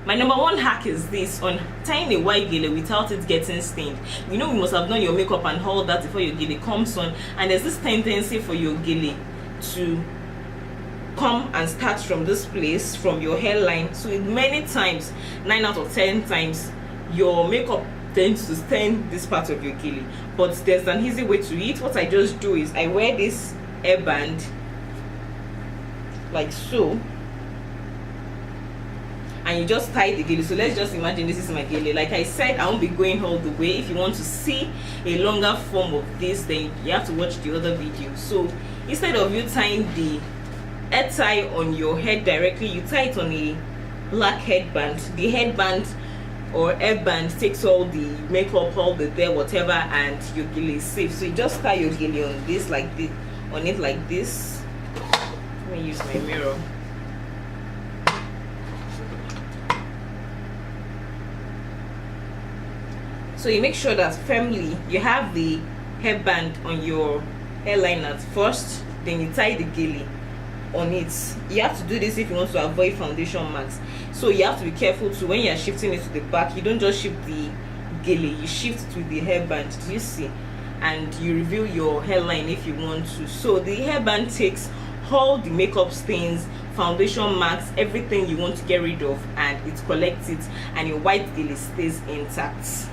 My number one hack is this on tying a white gele without it getting stained. You know, you must have done your makeup and all that before your gele comes on, and there's this tendency for your gele to come and start from this place, from your hairline. So many times, 9 out of 10 times, your makeup tends to stain this part of your gele. But there's an easy way to it. What I just do is I wear this hairband like so, and you just tie the gele. So let's just imagine this is my gele. Like I said, I won't be going all the way. If you want to see a longer form of this, then you have to watch the other video. So instead of you tying the head tie on your head directly, you tie it on a black headband. The headband or hairband takes all the makeup, all the there, whatever, and your gele is safe. So you just tie your gele on this, like this, on it like this. Let me use my mirror. So you make sure that firmly you have the hairband on your hairline at first, then you tie the gele on it. You have to do this if you want to avoid foundation marks. So you have to be careful too when you are shifting it to the back. You don't just shift the gele, you shift it with the hairband. Do you see? And you reveal your hairline if you want to. So the hairband takes all the makeup stains, foundation marks, everything you want to get rid of, and it collects it, and your white gele stays intact.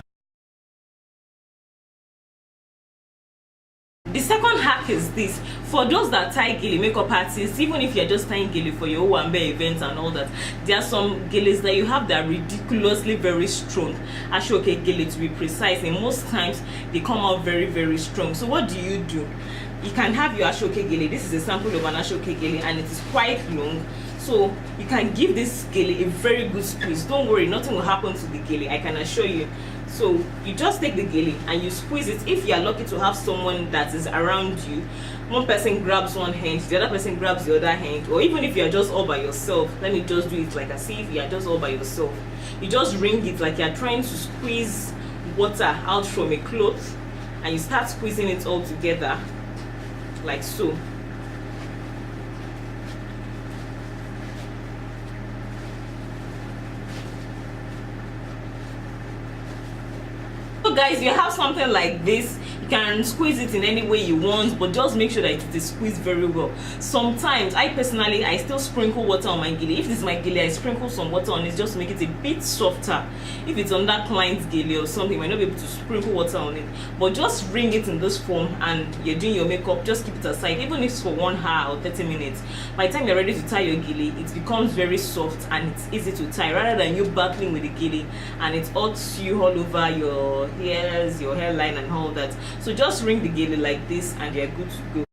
The second hack is this. For those that tie gele, makeup artists, even if you're just tying gele for your Owambe events and all that, there are some geles that you have that are ridiculously very strong. Ashoke gele to be precise, and most times they come out very, very strong. So what do? You can have your Ashoke gele. This is a sample of an Ashoke gele, and it is quite long. So you can give this gele a very good squeeze. Don't worry, nothing will happen to the gele, I can assure you. So you just take the gele and you squeeze it. If you are lucky to have someone that is around you, one person grabs one hand, the other person grabs the other hand, or even if you are just all by yourself, let me just do it like as if you are just all by yourself. You just wring it like you are trying to squeeze water out from a cloth, and you start squeezing it all together like so. So guys, you have something like this, you can squeeze it in any way you want, but just make sure that it is squeezed very well. Sometimes I still sprinkle water on my gele. If this is my gele, I sprinkle some water on it just to make it a bit softer. If it's on that client's gele or something, you might not be able to sprinkle water on it, but just bring it in this form and you're doing your makeup, just keep it aside. Even if it's for 1 hour or 30 minutes, by the time you're ready to tie your gele, it becomes very soft and it's easy to tie, rather than you battling with the gele and it hurts you all over your hairs, your hairline and all that. So just ring the gele like this and you're good to go.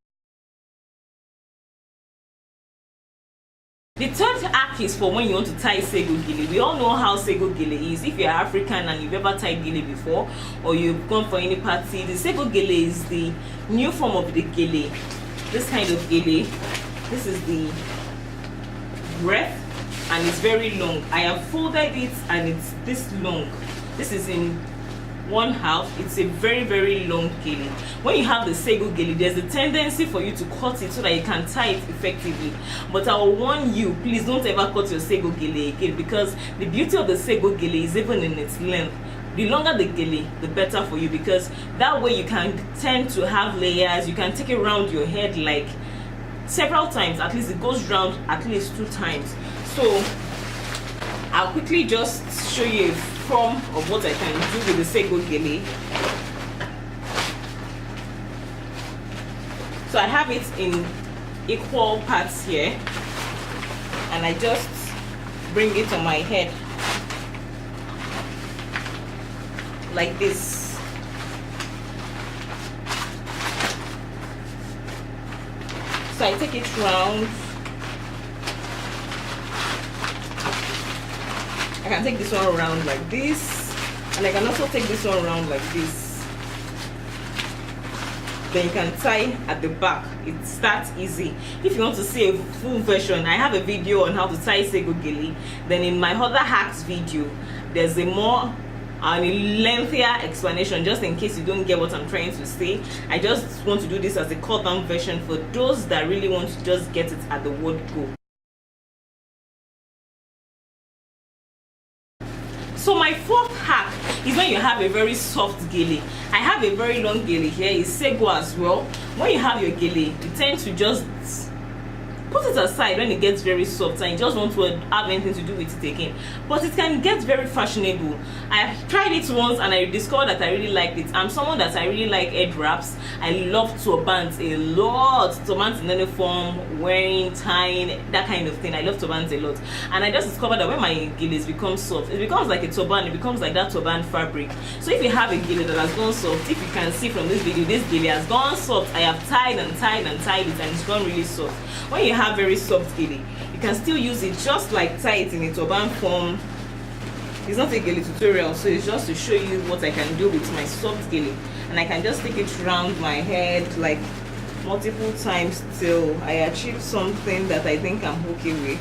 The third hack is for when you want to tie sego gele. We all know how sego gele is. If you're African and you've ever tied gele before, or you've gone for any party, the sego gele is the new form of the gele. This kind of gele, this is the breadth, and it's very long. I have folded it and it's this long. This is in 1/2. It's a very, very long gele. When you have the sego gele, there's a tendency for you to cut it so that you can tie it effectively. But I will warn you, please don't ever cut your sego gele again, because the beauty of the sego gele is even in its length. The longer the gele, the better for you, because that way you can tend to have layers. You can take it around your head like several times. At least it goes round at least 2 times. So I'll quickly just show you a form of what I can do with the sego gele. So I have it in equal parts here, and I just bring it on my head like this. So I take it round. I can take this one around like this, and I can also take this one around like this. Then you can tie at the back. It starts easy. If you want to see a full version, I have a video on how to tie sego gele. Then in my other hacks video, there's a more and a lengthier explanation, just in case you don't get what I'm trying to say. I just want to do this as a cut down version for those that really want to just get it at the word go. So my fourth hack is when you have a very soft gele. I have a very long gele here, it's sego as well. When you have your gele, you tend to just put it aside when it gets very soft and you just want to have anything to do with it again. But it can get very fashionable. I've tried it once and I discovered that I really liked it. I'm someone that I really like head wraps. I love turbans a lot. Turbans in any form, wearing, tying, that kind of thing. I love turbans a lot. And I just discovered that when my geles become soft, it becomes like a turban. It becomes like that turban fabric. So if you have a gele that has gone soft, if you can see from this video, this gele has gone soft. I have tied and tied and tied it and it's gone really soft. When you have very soft gele, you can still use it just like tie it in a turban form. It's not a gele tutorial, so it's just to show you what I can do with my soft gele, and I can just take it around my head like multiple times till I achieve something that I think I'm okay with.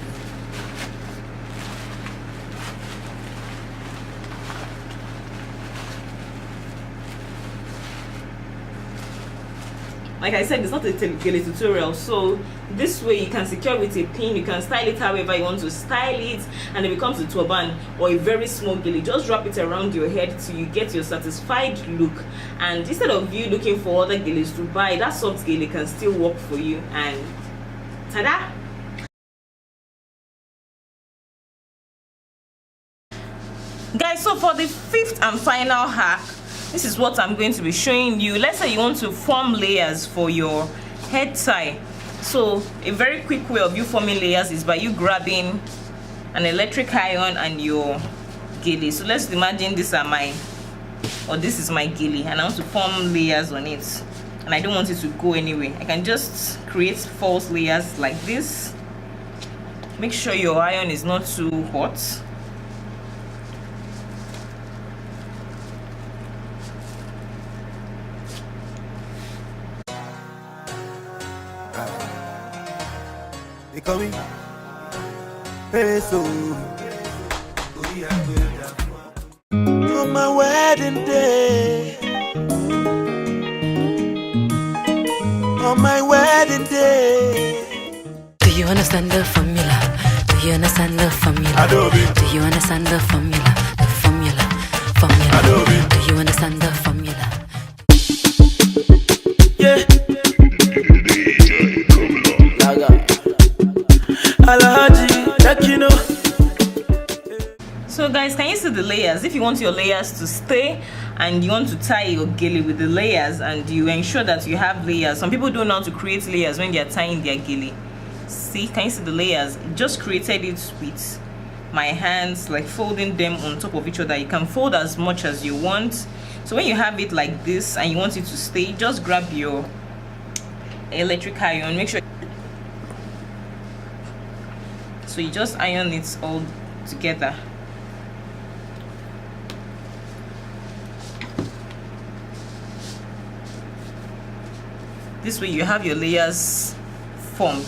Like I said, it's not a gele tutorial, so this way you can secure with a pin, you can style it however you want to style it, and it becomes a turban or a very small gele. Just wrap it around your head till you get your satisfied look, and instead of you looking for other geles to buy, that soft gele can still work for you. And ta-da! Guys, so for the fifth and final hack, this is what I'm going to be showing you. Let's say you want to form layers for your head tie. So a very quick way of you forming layers is by you grabbing an electric iron and your gele. So let's imagine this is my gele and I want to form layers on it, and I don't want it to go anywhere. I can just create false layers like this. Make sure your iron is not too hot. They call me Peso. On my wedding day, on my wedding day. Do you understand the formula? Do you understand the formula? Adobe. Do you understand the formula? The formula, formula. Adobe. Do you understand the formula? Yeah. So guys, can you see the layers? If you want your layers to stay and you want to tie your gele with the layers and you ensure that you have layers, some people don't know how to create layers when they are tying their gele. See, can you see the layers? Just created it with my hands, like folding them on top of each other. You can fold as much as you want. So when you have it like this and you want it to stay, just grab your electric iron. Make sure, so you just iron it all together. This way you have your layers formed.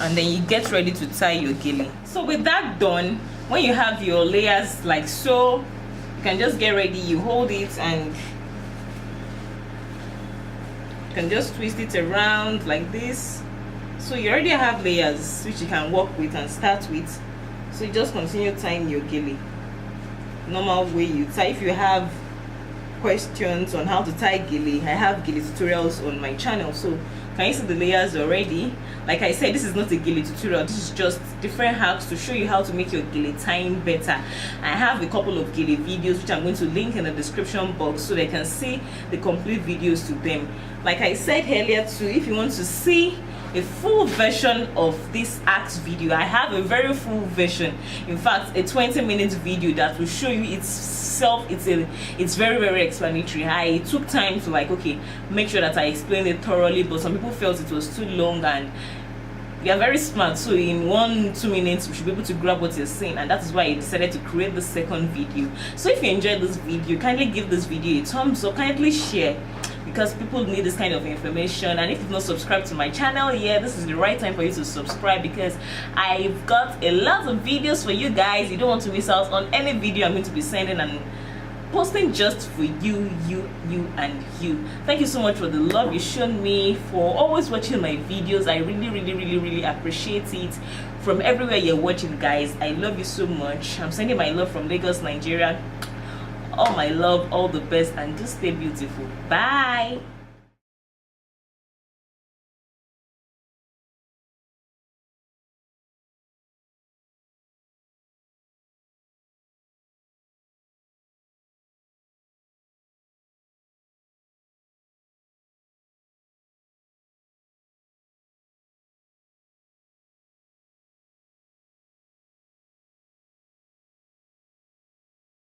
And then you get ready to tie your gele. So with that done, when you have your layers like so, you can just get ready. You hold it and you can just twist it around like this. So you already have layers which you can work with and start with. So you just continue tying your gele normal way you tie. If you have questions on how to tie gele, I have gele tutorials on my channel. So can you see the layers already? Like I said, this is not a gele tutorial, this is just different hacks to show you how to make your gele tying better. I have a couple of gele videos which I'm going to link in the description box so they can see the complete videos to them. Like I said earlier too, if you want to see a full version of this hacks video, I have a very full version, in fact a 20-minute video that will show you itself. It's very explanatory. I took time to make sure that I explained it thoroughly, but some people felt it was too long, and we are very smart, so in 1-2 minutes we should be able to grab what you're saying, and that is why I decided to create the second video. So if you enjoyed this video, kindly give this video a thumbs up, kindly share, because people need this kind of information. And if you've not subscribed to my channel yet, this is the right time for you to subscribe, because I've got a lot of videos for you guys. You don't want to miss out on any video I'm going to be sending, and posting just for you, and you. Thank you so much for the love you've shown me, for always watching my videos. I really appreciate it. From everywhere you're watching, guys, I love you so much. I'm sending my love from Lagos, Nigeria. All my love, all the best, and just stay beautiful. Bye.